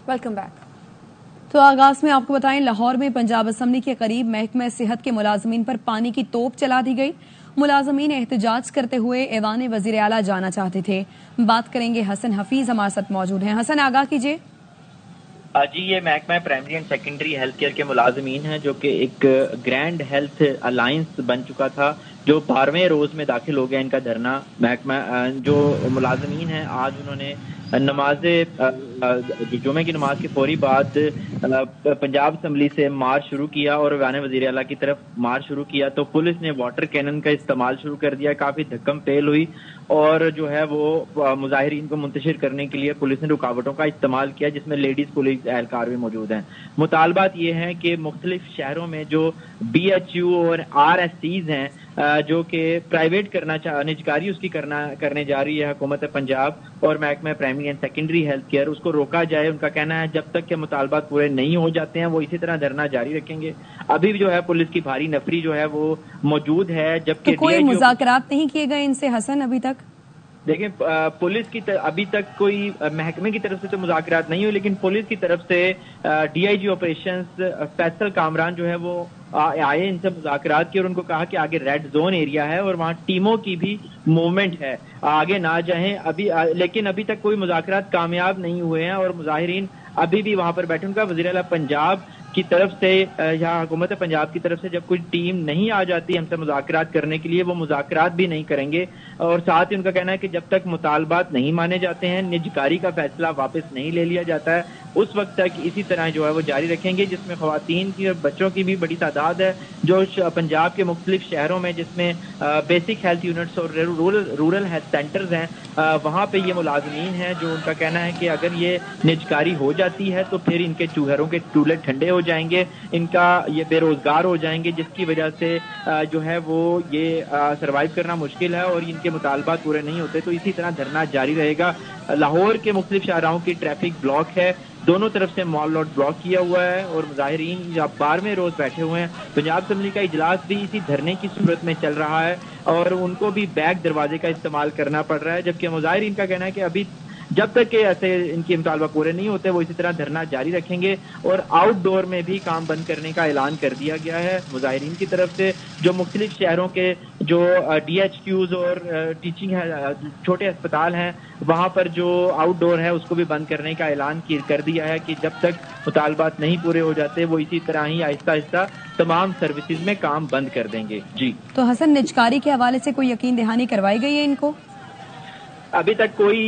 Welcome back. تو آغاز میں آپ کو بتائیں، لاہور میں پنجاب اسمبلی کے قریب محکمہ صحت کے ملازمین پر پانی کی توپ چلا دی گئی۔ ملازمین احتجاج کرتے ہوئے ایوان وزیر اعلیٰ جانا چاہتے تھے۔ بات کریں گے، حسن حفیظ ہمارے ساتھ موجود ہیں۔ حسن، آگاہ کیجیے۔ جی، یہ محکمہ primary and secondary health care کے ملازمین ہیں، جو کہ ایک گرینڈ ہیلتھ الائنس بن چکا تھا، جو 12ویں روز میں داخل ہو گیا ان کا دھرنا۔ محکمہ جو ملازمین ہیں، آج انہوں نے نماز جمعہ کی نماز کے فوری بعد پنجاب اسمبلی سے مارچ شروع کیا اور ایوان وزیر اعلیٰ کی طرف مارچ شروع کیا، تو پولیس نے واٹر کینن کا استعمال شروع کر دیا۔ کافی دھکم پیل ہوئی اور جو ہے وہ مظاہرین کو منتشر کرنے کے لیے پولیس نے رکاوٹوں کا استعمال کیا، جس میں لیڈیز پولیس اہلکار بھی موجود ہیں۔ مطالبات یہ ہیں کہ مختلف شہروں میں جو بی ایچ یو اور آر ایس سیز ہیں، جو کہ پرائیویٹ نجکاری اس کی کرنے جا رہی ہے حکومت پنجاب اور محکمہ primary and secondary health care, اس کو روکا جائے۔ ان کا کہنا ہے جب تک کہ مطالبات پورے نہیں ہو جاتے ہیں وہ اسی طرح دھرنا جاری رکھیں گے۔ ابھی جو ہے پولیس کی بھاری نفری جو ہے وہ موجود ہے، جبکہ کوئی مذاکرات نہیں کیے گئے ان سے حسن ابھی تک؟ دیکھیں، پولیس کی ابھی تک کوئی محکمے کی طرف سے تو مذاکرات نہیں ہوئی، لیکن پولیس کی طرف سے D I G operations Faisal Kamran جو ہے وہ آئے، ان سے مذاکرات کی اور ان کو کہا کہ آگے ریڈ زون ایریا ہے اور وہاں ٹیموں کی بھی موومنٹ ہے، آگے نہ جائیں ابھی۔ لیکن ابھی تک کوئی مذاکرات کامیاب نہیں ہوئے ہیں اور مظاہرین ابھی بھی وہاں پر بیٹھے۔ ان کا وزیر اعلیٰ پنجاب کی طرف سے یا حکومت پنجاب کی طرف سے جب کوئی ٹیم نہیں آ جاتی ہم سے مذاکرات کرنے کے لیے، وہ مذاکرات بھی نہیں کریں گے۔ اور ساتھ ہی ان کا کہنا ہے کہ جب تک مطالبات نہیں مانے جاتے ہیں، نجکاری کا فیصلہ واپس نہیں لے لیا جاتا ہے، اس وقت تک اسی طرح جو ہے وہ جاری رکھیں گے، جس میں خواتین کی اور بچوں کی بھی بڑی تعداد ہے، جو پنجاب کے مختلف شہروں میں، جس میں بیسک ہیلتھ یونٹس اور رورل ہیلتھ سینٹرز ہیں، وہاں پہ یہ ملازمین ہیں، جو ان کا کہنا ہے کہ اگر یہ نجکاری ہو جاتی ہے تو پھر ان کے چوہروں کے چولہے ٹھنڈے ہو جائیں گے، ان کا یہ بے روزگار ہو جائیں گے، جس کی وجہ سے جو ہے وہ یہ سروائیو کرنا مشکل ہے اور ان کے مطالبات پورے نہیں ہوتے۔ تو اسی طرح دھرنا جاری رہے گا۔ لاہور کے مختلف شاہراہوں کی ٹریفک بلاک ہے، دونوں طرف سے مال روڈ بلاک کیا ہوا ہے اور مظاہرین 12ویں روز بیٹھے ہوئے ہیں۔ پنجاب اسمبلی کا اجلاس بھی اسی دھرنے کی صورت میں چل رہا ہے اور ان کو بھی بیک دروازے کا استعمال کرنا پڑ رہا ہے، جبکہ مظاہرین کا کہنا ہے کہ ابھی جب تک کہ ایسے ان کے مطالبہ پورے نہیں ہوتے وہ اسی طرح دھرنا جاری رکھیں گے۔ اور آؤٹ ڈور میں بھی کام بند کرنے کا اعلان کر دیا گیا ہے مظاہرین کی طرف سے۔ جو مختلف شہروں کے جو ڈی ایچ کیوز اور ٹیچنگ چھوٹے اسپتال ہیں، وہاں پر جو آؤٹ ڈور ہے اس کو بھی بند کرنے کا اعلان کر دیا ہے کہ جب تک مطالبات نہیں پورے ہو جاتے وہ اسی طرح ہی آہستہ آہستہ تمام سروسز میں کام بند کر دیں گے۔ جی، تو حسن، نجکاری کے حوالے سے کوئی یقین دہانی کروائی گئی ہے ان کو؟ ابھی تک کوئی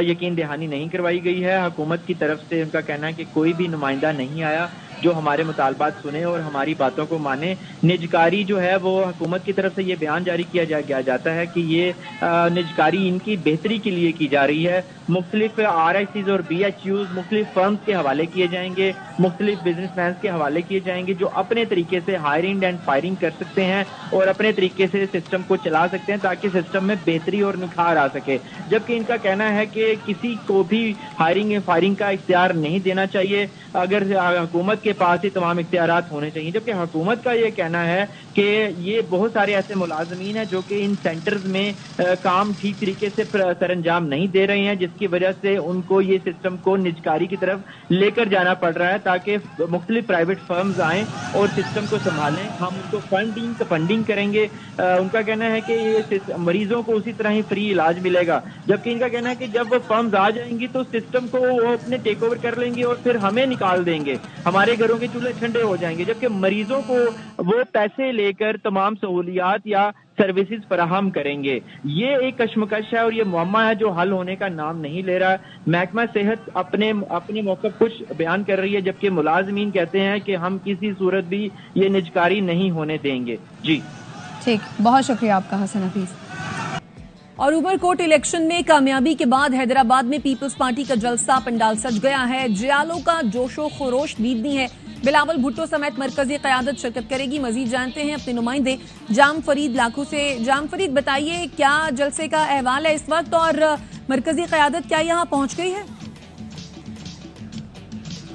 یقین دہانی نہیں کروائی گئی ہے حکومت کی طرف سے۔ ان کا کہنا ہے کہ کوئی بھی نمائندہ نہیں آیا جو ہمارے مطالبات سنے اور ہماری باتوں کو مانے۔ نجکاری جو ہے وہ حکومت کی طرف سے یہ بیان جاری کیا جاتا ہے کہ یہ نجکاری ان کی بہتری کے لیے کی جا رہی ہے۔ مختلف آر آئی سیز اور بی ایچ یوز مختلف فرمز کے حوالے کیے جائیں گے، مختلف بزنس مینز کے حوالے کیے جائیں گے، جو اپنے طریقے سے ہائرنگ اینڈ فائرنگ کر سکتے ہیں اور اپنے طریقے سے سسٹم کو چلا سکتے ہیں تاکہ سسٹم میں بہتری اور نکھار آ سکے۔ جبکہ ان کا کہنا ہے کہ کسی کو بھی ہائرنگ اینڈ فائرنگ کا اختیار نہیں دینا چاہیے، اگر حکومت کے پاس ہی تمام اختیارات ہونے چاہیے۔ جبکہ حکومت کا یہ کہنا ہے کہ یہ بہت سارے ایسے ملازمین ہیں جو کہ ان سینٹرز میں کام ٹھیک طریقے سے سر انجام نہیں دے رہے ہیں، جس کی وجہ سے ان کو یہ سسٹم کو نجکاری کی طرف لے کر جانا پڑ رہا ہے تاکہ مختلف پرائیویٹ فرمز آئیں اور سسٹم کو سنبھالیں۔ ہم ان کو فنڈنگ کریں گے۔ ان کا کہنا ہے کہ یہ مریضوں کو اسی طرح ہی فری علاج ملے گا، جبکہ ان کا کہنا ہے کہ جب وہ فرمز آ جائیں گی تو سسٹم کو وہ اپنے ٹیک اوور کر لیں گے اور پھر ہمیں نکال دیں گے، ہمارے گھروں کے چولہے ٹھنڈے ہو جائیں گے، جبکہ مریضوں کو وہ پیسے لے کر تمام سہولیات یا سروسز فراہم کریں گے۔ یہ ایک کشمکش ہے اور یہ معمہ ہے جو حل ہونے کا نام نہیں لے رہا۔ محکمہ صحت اپنے موقف کچھ بیان کر رہی ہے، جبکہ ملازمین کہتے ہیں کہ ہم کسی صورت بھی یہ نجکاری نہیں ہونے دیں گے۔ جی ٹھیک، بہت شکریہ آپ کا حسن حفیظ۔ اور اوبر کوٹ الیکشن میں کامیابی کے بعد حیدرآباد میں پیپلز پارٹی کا جلسہ پنڈال سج گیا ہے۔ جیالوں کا جوش و خروش دیدنی ہے۔ بلاول بھٹو سمیت مرکزی قیادت شرکت کرے گی۔ مزید جانتے ہیں اپنے نمائندے جام فرید لاکھو سے۔ جام فرید، بتائیے کیا جلسے کا احوال ہے اس وقت اور مرکزی قیادت کیا یہاں پہنچ گئی ہے؟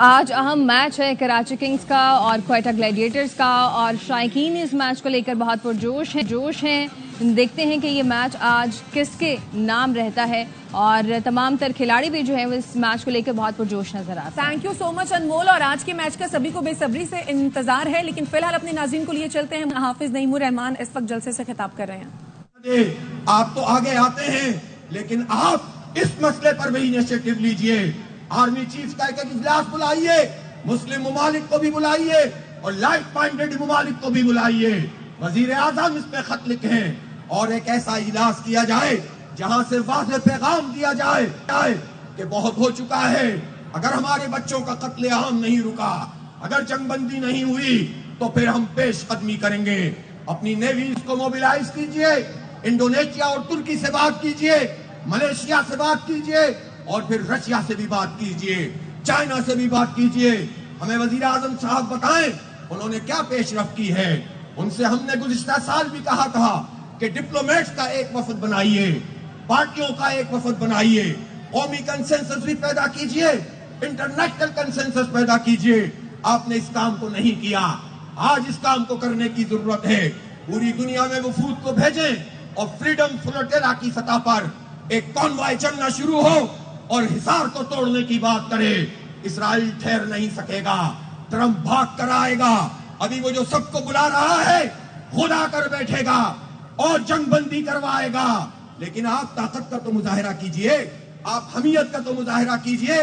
آج اہم میچ ہے کراچی کنگز کا اور کوئٹہ گلیڈیٹرز کا، اور شائقین اس میچ کو لے کر بہت پرجوش ہیں۔ دیکھتے ہیں کہ یہ میچ آج کس کے نام رہتا ہے، اور تمام تر کھلاڑی بھی جو ہے وہ اس میچ کو لے کر بہت پرجوش نظر آتے ہیں۔ تھینک یو سو مچ انمول، اور آج کے میچ کا سبھی کو بے صبری سے انتظار ہے، لیکن فی الحال اپنے ناظرین کو لیے چلتے ہیں۔ حافظ نعیم الرحمان اس وقت جلسے سے خطاب کر رہے ہیں۔ آپ تو آگے آتے ہیں، لیکن آپ اس مسئلے پر بھی انیشیٹو لیجئے۔ آرمی چیف کا ایک اجلاس بلائیے، مسلم ممالک کو بھی بلائیے اور لائٹ مائنڈڈ ممالک کو بھی بلائیے۔ وزیر اعظم اس پہ خط لکھیں اور ایک ایسا اجلاس کیا جائے جہاں سے واضح پیغام دیا جائے کہ بہت ہو چکا ہے۔ اگر ہمارے بچوں کا قتل عام نہیں رکا، اگر جنگ بندی نہیں ہوئی، تو پھر ہم پیش قدمی کریں گے۔ اپنی نیویز کو موبلائز کیجئے، انڈونیشیا اور ترکی سے بات کیجئے، ملیشیا سے بات کیجئے، اور پھر رشیا سے بھی بات کیجئے، چائنا سے بھی بات کیجئے۔ ہمیں وزیر اعظم صاحب بتائیں انہوں نے کیا پیش رفت کی ہے۔ ان سے ہم نے گزشتہ سال بھی کہا تھا کہ ڈپلومیٹس کا ایک وفد بنائیے، پارٹیوں کا ایک وفد بنائیے، قومی کنسنسس بھی پیدا کیجئے، انٹرنیشنل کنسنسس پیدا کیجئے۔ آپ نے اس کام کو نہیں کیا۔ آج اس کام کو کرنے کی ضرورت ہے۔ پوری دنیا میں وفود کو بھیجیں اور فریڈم فلوٹیلا کی سطح پر ایک کانوائے چلنا شروع ہو اور حصار کو توڑنے کی بات کرے۔ اسرائیل ٹھہر نہیں سکے گا، ٹرمپ بھاگ کر آئے گا۔ ابھی وہ جو سب کو بلا رہا ہے خود آ کر بیٹھے گا اور جنگ بندی کروائے گا۔ لیکن آپ طاقت کا تو مظاہرہ کیجئے، آپ حمیت کا تو مظاہرہ کیجئے۔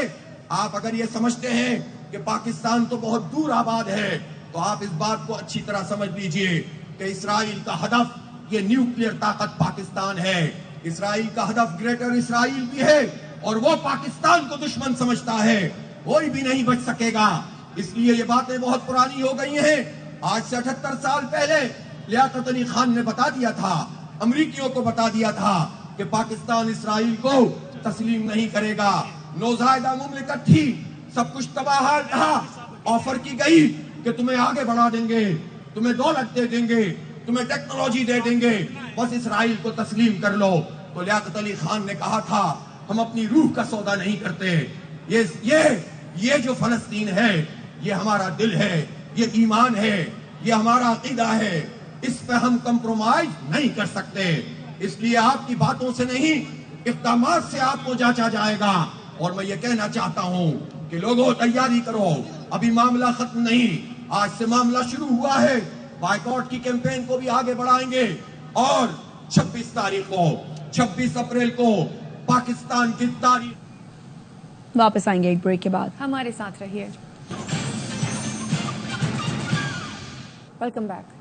آپ اگر یہ سمجھتے ہیں کہ پاکستان تو بہت دور آباد ہے، تو آپ اس بات کو اچھی طرح سمجھ لیجئے کہ اسرائیل کا ہدف یہ نیوکلیئر طاقت پاکستان ہے۔ اسرائیل کا ہدف گریٹر اسرائیل بھی ہے، اور وہ پاکستان کو دشمن سمجھتا ہے، کوئی بھی نہیں بچ سکے گا۔ اس لیے یہ باتیں بہت پرانی ہو گئی ہیں۔ آج سے 78 سال پہلے لیاقت علی خان نے بتا دیا تھا، امریکیوں کو بتا دیا تھا کہ پاکستان اسرائیل کو تسلیم نہیں کرے گا۔ نوزائیدہ مملکت تھی، سب کچھ تباہ رہا، آفر کی گئی کہ تمہیں آگے بڑھا دیں گے، تمہیں دولت دے دیں گے، تمہیں ٹیکنالوجی دے دیں گے، بس اسرائیل کو تسلیم کر لو۔ تو لیاقت علی خان نے کہا تھا ہم اپنی روح کا سودا نہیں کرتے۔ یہ جو فلسطین ہے یہ ہمارا دل ہے، یہ ایمان ہے، یہ ہمارا عقیدہ ہے، اس پہ ہم کمپرومائز نہیں کر سکتے۔ اس لیے آپ کی باتوں سے نہیں، اقدامات سے آپ کو جانچا جائے گا۔ اور میں یہ کہنا چاہتا ہوں کہ لوگوں تیاری کرو، ابھی معاملہ ختم نہیں، آج سے معاملہ شروع ہوا ہے۔ بائیکاٹ کی کیمپین کو بھی آگے بڑھائیں گے، اور 26 اپریل کو پاکستان کی تاریخ۔ واپس آئیں گے ایک بریک کے بعد، ہمارے ساتھ رہیے۔ Welcome back.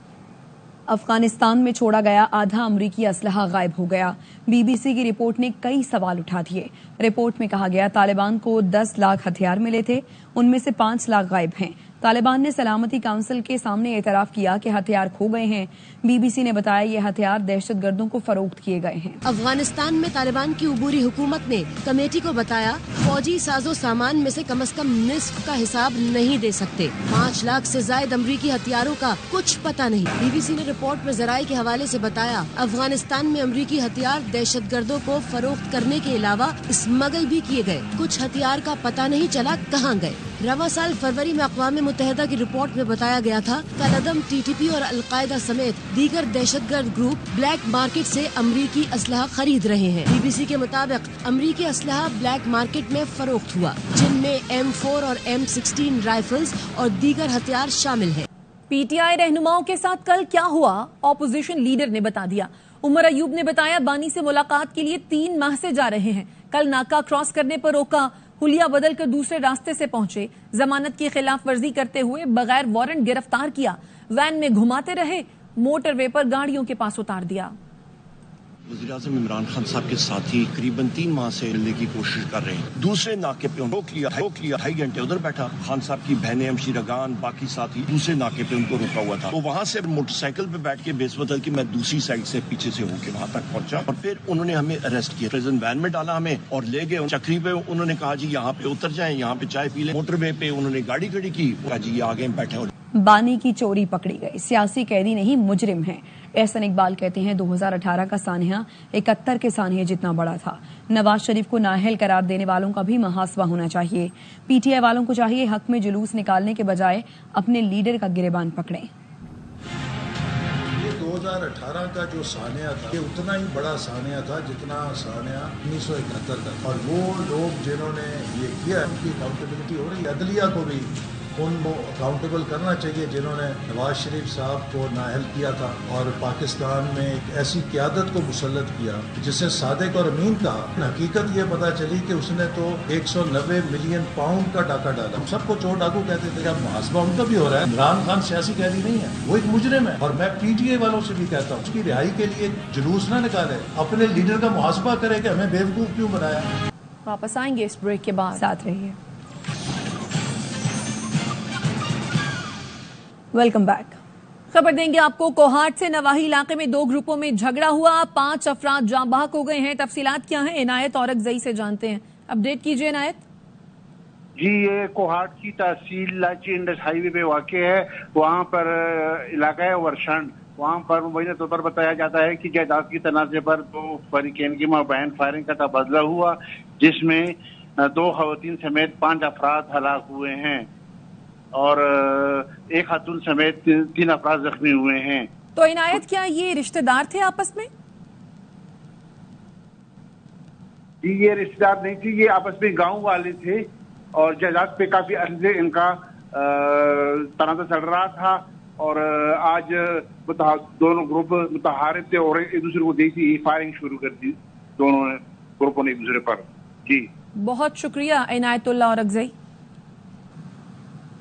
افغانستان میں چھوڑا گیا آدھا امریکی اسلحہ غائب ہو گیا۔ بی بی سی کی رپورٹ نے کئی سوال اٹھا دیے۔ رپورٹ میں کہا گیا طالبان کو 10 لاکھ ہتھیار ملے تھے، ان میں سے 5 لاکھ غائب ہیں۔ طالبان نے سلامتی کونسل کے سامنے اعتراف کیا کہ ہتھیار کھو گئے ہیں۔ بی بی سی نے بتایا یہ ہتھیار دہشت گردوں کو فروخت کیے گئے ہیں۔ افغانستان میں طالبان کی عبوری حکومت نے کمیٹی کو بتایا فوجی ساز و سامان میں سے کم از کم نصف کا حساب نہیں دے سکتے۔ 5 لاکھ سے زائد امریکی ہتھیاروں کا کچھ پتہ نہیں۔ بی بی سی نے رپورٹ میں ذرائع کے حوالے سے بتایا افغانستان میں امریکی ہتھیار دہشت گردوں کو فروخت کرنے کے علاوہ اسمگل بھی کیے گئے۔ کچھ ہتھیار کا پتہ نہیں چلا کہاں گئے۔ رواں سال فروری میں اقوام متحدہ کی رپورٹ میں بتایا گیا تھا کالعدم ٹی ٹی پی اور القاعدہ سمیت دیگر دہشت گرد گروپ بلیک مارکیٹ سے امریکی اسلحہ خرید رہے ہیں۔ بی بی سی کے مطابق امریکی اسلحہ بلیک مارکیٹ میں فروخت ہوا، جن میں M4 اور M16 رائفلز اور دیگر ہتھیار شامل ہیں۔ پی ٹی آئی رہنماؤں کے ساتھ کل کیا ہوا، اپوزیشن لیڈر نے بتا دیا۔ عمر ایوب نے بتایا بانی سے ملاقات کے لیے 3 ماہ سے جا رہے ہیں، کل ناکہ کراس کرنے پر روکا، حلیہ بدل کر دوسرے راستے سے پہنچے، ضمانت کی خلاف ورزی کرتے ہوئے بغیر وارنٹ گرفتار کیا، وین میں گھماتے رہے، موٹر وے پر گاڑیوں کے پاس اتار دیا۔ وزیر اعظم عمران خان صاحب کے ساتھی قریباً 3 ماہ سے ملنے کی کوشش کر رہے ہیں۔ دوسرے ناکے پہ روک لیا 2.5 گھنٹے ادھر بیٹھا، خان صاحب کی بہنیں ہمشیرہ گان باقی ساتھی دوسرے ناکے پہ ان کو روکا ہوا تھا، تو وہاں سے موٹر سائیکل پہ بیٹھ کے بیس بدل کے میں دوسری سائڈ سے پیچھے سے ہو کے وہاں تک پہنچا، اور پھر انہوں نے ہمیں اریسٹ کیا، پریزن وین میں ڈالا ہمیں اور لے گئے چکری پہ۔ انہوں نے کہا جی یہاں پہ اتر جائیں، یہاں پہ چائے پی لیں۔ موٹر وے پہ انہوں نے گاڑی کھڑی کی، کہا جی یہ آگے بیٹھے ہو۔ بانی کی چوری پکڑی گئی، سیاسی قیدی نہیں مجرم ہیں۔ احسن اقبال کہتے ہیں 2018 کا سانحہ 71 کے سانحے جتنا بڑا تھا. نواز شریف کو نااہل قرار دینے والوں کا بھی محاسبہ ہونا چاہیے. پی ٹی آئی والوں کو چاہیے حق میں جلوس نکالنے کے بجائے اپنے لیڈر کا گریبان پکڑیں. 2018 کا جو سانحہ تھا یہ اتنا ہی بڑا سانحہ تھا جتنا سانحہ 1971 کا. اور وہ لوگ جنہوں نے یہ کیا ان کی اکاؤنٹیبلٹی ہو رہی ہے. عدلیہ کو بھی ان کو اکاؤنٹیبل کرنا چاہیے جنہوں نے نواز شریف صاحب کو نااہل کیا تھا اور پاکستان میں ایک ایسی قیادت کو مسلط کیا جسے صادق اور امین کہا. حقیقت یہ پتہ چلی کہ اس نے تو 190 ملین پاؤنڈ کا ڈاکہ ڈالا. ہم سب کو چور ڈاکو کہتے تھے. اب محاسبہ ان کا بھی ہو رہا ہے. عمران خان سیاسی قیدی نہیں ہے, وہ ایک مجرم ہے. اور میں پی ٹی آئی والوں سے بھی کہتا ہوں اس کی رہائی کے لیے جلوس نہ نکالے, اپنے لیڈر کا محاسبہ کرے کہ ہمیں بیوقوف کیوں بنایا. واپس آئیں گے اس بریک کے بعد, ساتھ رہیے. Welcome back. خبر دیں گے آپ کو کوہاٹ سے نواحی علاقے میں 2 گروپوں میں جھگڑا ہوا, 5 افراد جاں بحق ہو گئے ہیں. تفصیلات کیا ہیں عنایت اورکزئی سے جانتے ہیں. اپڈیٹ کیجیے عنایت. جی, یہ کوہاٹ کی تحصیل لاچی انڈس ہائی وے پہ واقع ہے. وہاں پر علاقہ ہے ورشن. وہاں پر مبینہ طور پر بتایا جاتا ہے کہ جائیداد کی تنازع پر 2 فریقین کی مابین فائرنگ کا تبادلہ ہوا, جس میں 2 خواتین سمیت 5 افراد ہلاک ہوئے ہیں اور 1 خاتون سمیت 3 افراد زخمی ہوئے ہیں. تو عنایت, کیا یہ رشتہ دار تھے آپس میں؟ جی, یہ رشتہ دار نہیں تھی, یہ آپس میں گاؤں والے تھے اور جائیداد پہ کافی عرصے ان کا تنازع چل رہا تھا. اور آج دونوں گروپ متحارب تھے اور ایک دوسرے کو دیکھی فائرنگ شروع کر دی دونوں گروپوں نے ایک دوسرے پر. جی, بہت شکریہ عنایت اللہ اورکزئی.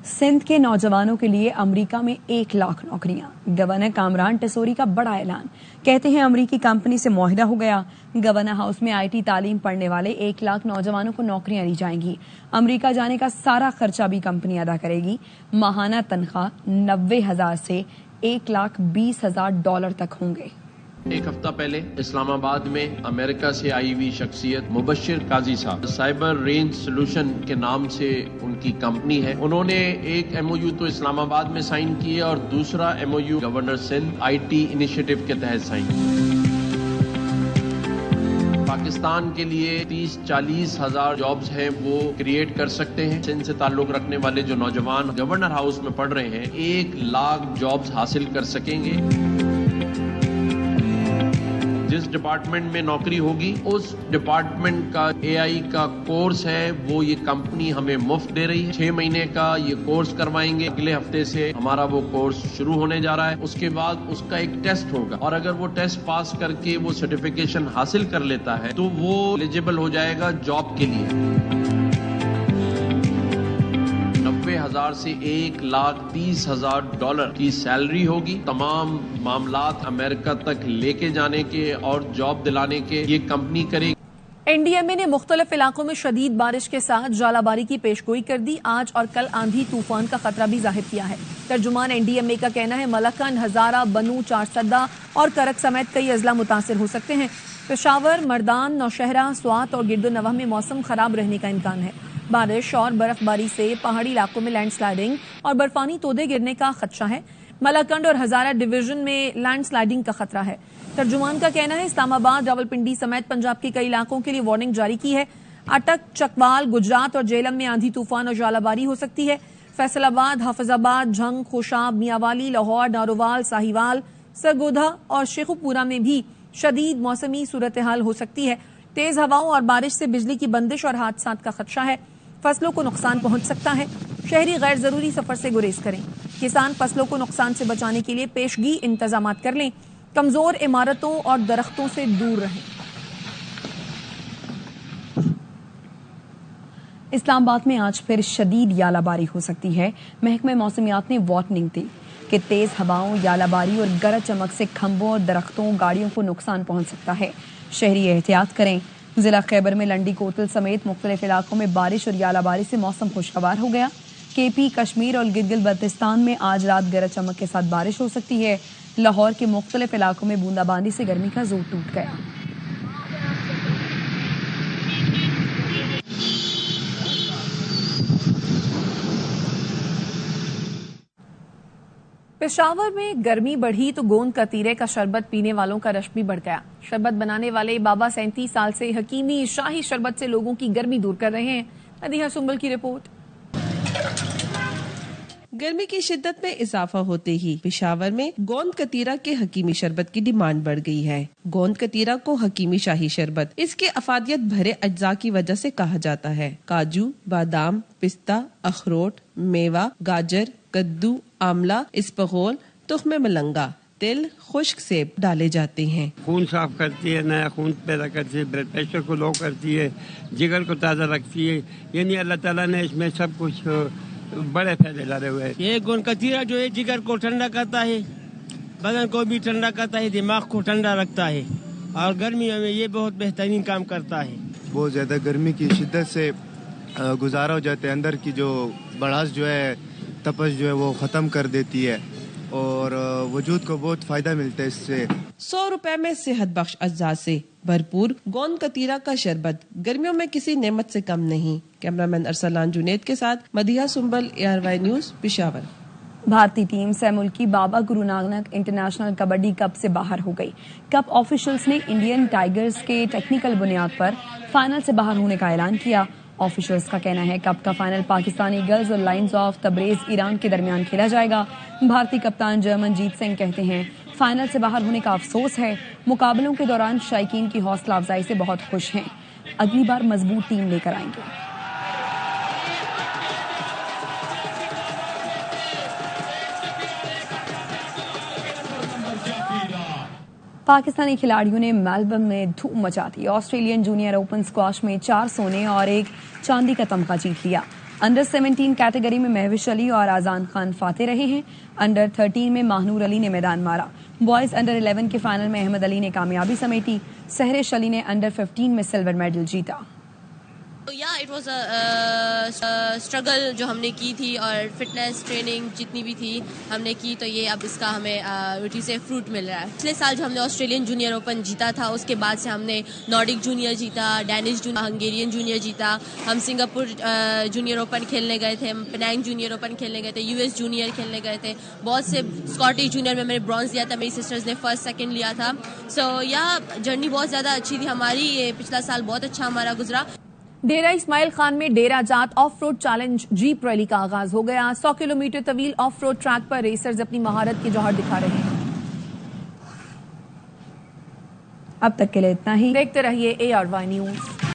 سندھ کے نوجوانوں کے لیے امریکہ میں 1 لاکھ نوکریاں. گورنر کامران ٹیسوری کا بڑا اعلان. کہتے ہیں امریکی کمپنی سے معاہدہ ہو گیا. گورنر ہاؤس میں آئی ٹی تعلیم پڑھنے والے 1 لاکھ نوجوانوں کو نوکریاں دی جائیں گی. امریکہ جانے کا سارا خرچہ بھی کمپنی ادا کرے گی. ماہانہ تنخواہ 90,000 سے $1,20,000 تک ہوں گے. ایک ہفتہ پہلے اسلام آباد میں امریکہ سے آئی ہوئی شخصیت مبشر قاضی صاحب, سائبر رینج سولوشن کے نام سے ان کی کمپنی ہے, انہوں نے ایک ایم او یو تو اسلام آباد میں سائن کیے اور دوسرا M O U governor Sindh I T initiative کے تحت سائن کیے. پاکستان کے لیے 30-40 ہزار جابز ہیں وہ کریٹ کر سکتے ہیں. سندھ سے تعلق رکھنے والے جو نوجوان گورنر ہاؤس میں پڑھ رہے ہیں 1 لاکھ جابز حاصل کر سکیں گے. جس ڈپارٹمنٹ میں نوکری ہوگی اس ڈپارٹمنٹ کا اے آئی کا کورس ہے وہ یہ کمپنی ہمیں مفت دے رہی ہے. 6 مہینے کا یہ کورس کروائیں گے. اگلے ہفتے سے ہمارا وہ کورس شروع ہونے جا رہا ہے. اس کے بعد اس کا ایک ٹیسٹ ہوگا اور اگر وہ ٹیسٹ پاس کر کے وہ سرٹیفکیشن حاصل کر لیتا ہے تو وہ ایلیجیبل ہو جائے گا جاب کے لیے. 90,000 سے $1,30,000 کی سیلری ہوگی. تمام معاملات امریکہ تک لے کے جانے کے اور جاب دلانے کے یہ کمپنی کرے گی. این ڈی ایم اے نے مختلف علاقوں میں شدید بارش کے ساتھ ژالہ باری کی پیشگوئی کر دی. آج اور کل آندھی طوفان کا خطرہ بھی ظاہر کیا ہے. ترجمان این ڈی ایم اے کا کہنا ہے ملکن, ہزارہ, بنو, چارسدہ اور کرک سمیت کئی اضلاع متاثر ہو سکتے ہیں. پشاور, مردان, نوشہرہ, سوات اور گرد و نواح میں موسم خراب رہنے کا امکان ہے. بارش اور برف باری سے پہاڑی علاقوں میں لینڈ سلائیڈنگ اور برفانی تودے گرنے کا خدشہ ہے. ملاکنڈ اور ہزارہ ڈویژن میں لینڈ سلائیڈنگ کا خطرہ ہے. ترجمان کا کہنا ہے اسلام آباد, راولپنڈی سمیت پنجاب کے کئی علاقوں کے لیے وارننگ جاری کی ہے. اٹک, چکوال, گجرات اور جیلم میں آندھی طوفان اور ژالہ باری ہو سکتی ہے. فیصل آباد, حافظ آباد, جھنگ, خوشاب, میاوالی, لاہور, نارووال, ساہیوال, سرگودھا اور شیخوپورہ میں بھی شدید موسمی صورتحال ہو سکتی ہے. تیز ہواؤں اور بارش سے بجلی کی بندش اور حادثات کا خدشہ ہے. فصلوں کو نقصان پہنچ سکتا ہے. شہری غیر ضروری سفر سے گریز کریں. کسان فصلوں کو نقصان سے بچانے کے لیے پیشگی انتظامات کر لیں. کمزور عمارتوں اور درختوں سے دور رہیں. اسلام آباد میں آج پھر شدید یالہ باری ہو سکتی ہے. محکمہ موسمیات نے وارننگ دی کہ تیز ہواؤں, یالہ باری اور گرج چمک سے کھمبوں اور درختوں, گاڑیوں کو نقصان پہنچ سکتا ہے. شہری احتیاط کریں. ضلع خیبر میں لنڈی کوتل سمیت مختلف علاقوں میں بارش اور یالہ باری سے موسم خوشگوار ہو گیا. کے پی, کشمیر اور گلگت بلتستان میں آج رات گرج چمک کے ساتھ بارش ہو سکتی ہے. لاہور کے مختلف علاقوں میں بوندا باندی سے گرمی کا زور ٹوٹ گیا. پشاور میں گرمی بڑھی تو گوند کتیرے کا شربت پینے والوں کا رش بھی بڑھ گیا. شربت بنانے والے بابا 37 سال سے حکیمی شاہی شربت سے لوگوں کی گرمی دور کر رہے ہیں. مدیحہ سنبل کی رپورٹ. گرمی کی شدت میں اضافہ ہوتے ہی پشاور میں گوند کتیرا کے حکیمی شربت کی ڈیمانڈ بڑھ گئی ہے. گوند کتیرا کو حکیمی شاہی شربت اس کے افادیت بھرے اجزاء کی وجہ سے کہا جاتا ہے. کاجو، بادام، پستہ، اخروٹ، میوہ، گاجر، کدو، آملہ، اسپغول، تخم ملنگا، تل، خشک سیب ڈالے جاتے ہیں. خون صاف کرتی ہے، نیا خون پیدا کرتی ہے، بلڈ پریشر کو لو کرتی ہے، جگر کو تازہ رکھتی ہے. یعنی اللہ تعالیٰ نے اس میں سب کچھ بڑے فائدے ڈالے ہوئے. یہ گوند کتیرا جو ہے جگر کو ٹھنڈا کرتا ہے، بدن کو بھی ٹھنڈا کرتا ہے، دماغ کو ٹھنڈا رکھتا ہے، اور گرمیوں میں یہ بہت بہترین کام کرتا ہے. بہت زیادہ گرمی کی شدت سے گزارا ہو جاتے ہیں. اندر کی جو بڑھاس جو ہے، تپش جو ہے وہ ختم کر دیتی ہے اور وجود کو بہت فائدہ ملتا ہے اس سے. 100 روپے میں صحت بخش اجزاء سے بھرپور گوند کتیرا کا شربت گرمیوں میں کسی نعمت سے کم نہیں. کیمرامین ارسلان جنید کے ساتھ مدیحہ سنبل، ARY نیوز، پشاور. بھارتی ٹیم سہ ملکی بابا گرو نانک انٹرنیشنل کبڈی کپ سے باہر ہو گئی. کپ آفیشلز نے انڈین ٹائیگرز کے ٹیکنیکل بنیاد پر فائنل سے باہر ہونے کا اعلان کیا. آفیشلز کا کہنا ہے کپ کا فائنل پاکستانی گرلز اور لائنز آف تبریز ایران کے درمیان کھیلا جائے گا. بھارتی کپتان جرمنجیت سنگھ کہتے ہیں فائنل سے باہر ہونے کا افسوس ہے. مقابلوں کے دوران شائقین کی حوصلہ افزائی سے بہت خوش ہیں. اگلی بار مضبوط ٹیم لے کر آئیں گے. پاکستانی کھلاڑیوں نے میلبرن میں دھوم مچا دی. آسٹریلین جونیئر اوپن اسکواش میں 4 سونے اور 1 چاندی کا تمغہ جیت لیا. انڈر 17 کیٹیگری میں مہوش علی اور آزان خان فاتح رہے ہیں. انڈر 13 میں ماہنور علی نے میدان مارا. بوائز انڈر 11 کے فائنل میں احمد علی نے کامیابی سمیٹی. سہرش علی نے انڈر 15 میں سلور میڈل جیتا. اٹ واز اسٹرگل جو ہم نے کی تھی، اور فٹنس ٹریننگ جتنی بھی تھی ہم نے کی، تو یہ اب اس کا ہمیں روٹی سے فروٹ مل رہا ہے. پچھلے سال جو ہم نے آسٹریلین جونیئر اوپن جیتا تھا، اس کے بعد سے ہم نے نارڈک جونیئر جیتا، ڈینش جونیئر، ہنگیرین جونیئر جیتا. ہم سنگاپور جونیئر اوپن کھیلنے گئے تھے، ہم پینانگ جونیئر اوپن کھیلنے گئے تھے، US جونیئر کھیلنے گئے تھے. بہت سے اسکاٹش جونیئر میں نے برانز لیا تھا، میری سسٹرز نے فرسٹ سیکنڈ لیا تھا. سو جرنی بہت زیادہ اچھی تھی ہماری. یہ پچھلا سال بہت اچھا ہمارا گزرا. ڈیرہ اسماعیل خان میں Dera Jat off road challenge jeep rally کا آغاز ہو گیا. 100 کلومیٹر طویل آف روڈ ٹریک پر ریسرز اپنی مہارت کے جوہر دکھا رہے ہیں. اب تک کے لیے اتنا ہی. دیکھتے رہیے ARY نیوز.